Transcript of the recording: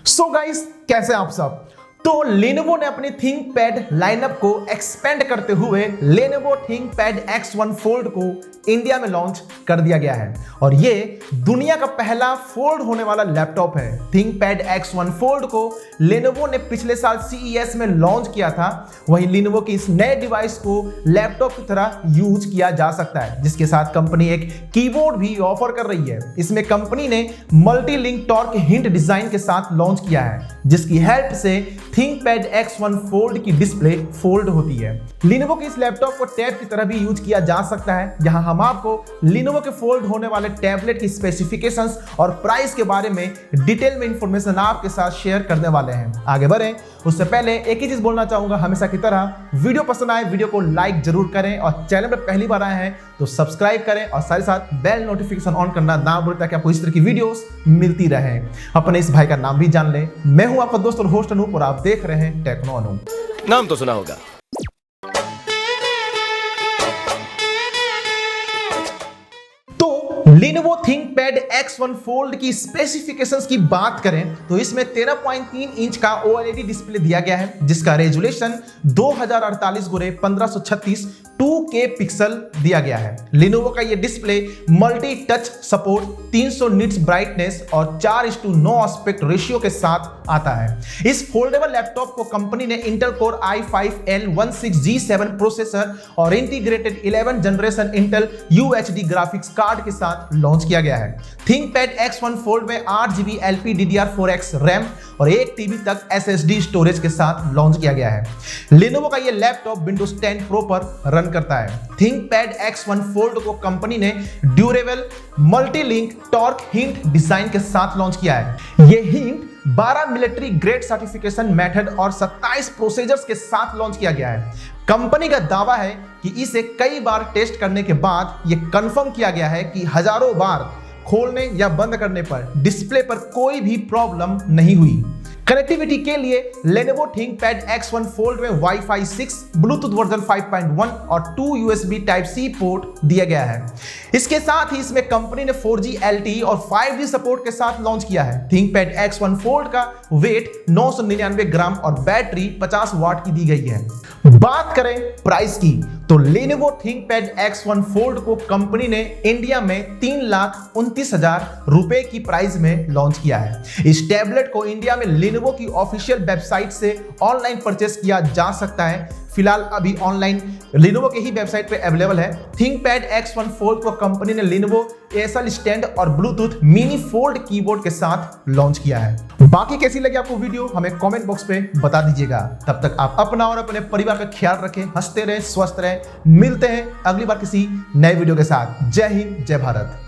So guys, कैसे हैं आप सब। तो Lenovo ने अपनी ThinkPad लाइनअप को एक्सपेंड करते हुए Lenovo ThinkPad X1 Fold को इंडिया में लॉन्च कर दिया गया है और ये दुनिया का पहला फोल्ड होने वाला लैपटॉप है। ThinkPad X1 Fold को Lenovo ने पिछले साल CES में लॉन्च किया था। वहीं Lenovo की इस नए डिवाइस को लैपटॉप की तरह यूज किया जा सकता है, जिसके साथ कंपनी एक कीबोर्ड भी ऑफर कर रही है। इसमें कंपनी ने multi link torque hint design के साथ लॉन्च किया है, जिसकी हेल्प से ThinkPad X1 Fold की डिस्प्ले फोल्ड होती है। Lenovo के इस लैपटॉप को टैब की तरह भी यूज किया जा सकता है। यहाँ हम आपको Lenovo के फोल्ड होने वाले टैबलेट की स्पेसिफिकेशंस और प्राइस के बारे में डिटेल में इंफॉर्मेशन आपके साथ शेयर करने वाले हैं। आगे बढ़ें उससे पहले एक ही चीज बोलना चाहूंगा, हमेशा की तरह वीडियो पसंद आए वीडियो को लाइक जरूर करें और चैनल पर पहली बार आए हैं तो सब्सक्राइब करें और साथ ही साथ बेल नोटिफिकेशन ऑन करना ना भूलें ताकि आपको इस तरह की वीडियोस मिलती रहे। अपने इस भाई का नाम भी जान लें। मैं हूं आपका दोस्त और होस्ट अनूप और आप देख रहे हैं टेक्नो अनूप। नाम तो सुना होगा। Lenovo ThinkPad X1 Fold की स्पेसिफिकेशंस की बात करें तो इसमें 13.3 इंच का OLED डिस्प्ले दिया गया है, जिसका रेजोल्यूशन 2048x1536 2K पिक्सल दिया गया है। Lenovo का यह display multi touch support, 300 nits brightness और 4:9 एस्पेक्ट रेशियो के साथ आता है। इस फोल्डेबल लैपटॉप को कंपनी ने Intel Core i5-L16G7 प्रोसेसर और integrated 11 generation Intel UHD graphics card के साथ लॉन्च किया गया है। ThinkPad X1 Fold में 8GB LPDDR4X रैम और 1 TB तक SSD स्टोरेज के साथ लॉन्च किया गया है। Lenovo का यह लैपटॉप Windows 10 Pro पर रन करता है। ThinkPad X1 Fold को कंपनी ने durable multi link torque hint design के साथ लॉन्च किया है। यह hint 12 military grade certification method और 27 प्रोसीजर्स के साथ लॉन्च किया गया है। कंपनी का दावा है कि इसे कई बार टेस्ट करने के बाद यह कंफर्म किया गया है कि हजारों बार खोलने या बंद करने पर डिस्प्ले पर कोई भी प्रॉब्लम नहीं हुई। कनेक्टिविटी के लिए Lenovo ThinkPad X1 Fold में Wi-Fi 6, Bluetooth वर्जन 5.1 और 2 USB Type-C पोर्ट दिया गया है। इसके साथ ही इसमें कंपनी ने 4G LTE और 5G सपोर्ट के साथ लॉन्च किया है। ThinkPad X1 Fold का वेट 999 ग्राम और बैटरी 50 वाट की दी गई है। बात करें प्राइस की तो Lenovo ThinkPad X1 Fold को कंपनी ने इंडिया में 3,29,000 रुपए की प्राइस में लॉन्च किया है। इस टैबलेट को इंडिया में Lenovo की ऑफिशियल वेबसाइट से ऑनलाइन परचेस किया जा सकता है। फिलहाल अभी ऑनलाइन Lenovo के ही वेबसाइट पे अवेलेबल है। ThinkPad X1 Fold को कंपनी ने Lenovo ASL स्टैंड और ब्लूटूथ मिनी फोल्ड कीबोर्ड के साथ लॉन्च किया है। बाकी कैसी लगी आपको वीडियो हमें कमेंट बॉक्स पे बता दीजिएगा। तब तक आप अपना और अपने परिवार का ख्याल रखें, हंसते रहें, स्वस्थ रहें। मिलते हैं अगली बार किसी नए वीडियो के साथ। जय हिंद, जय भारत।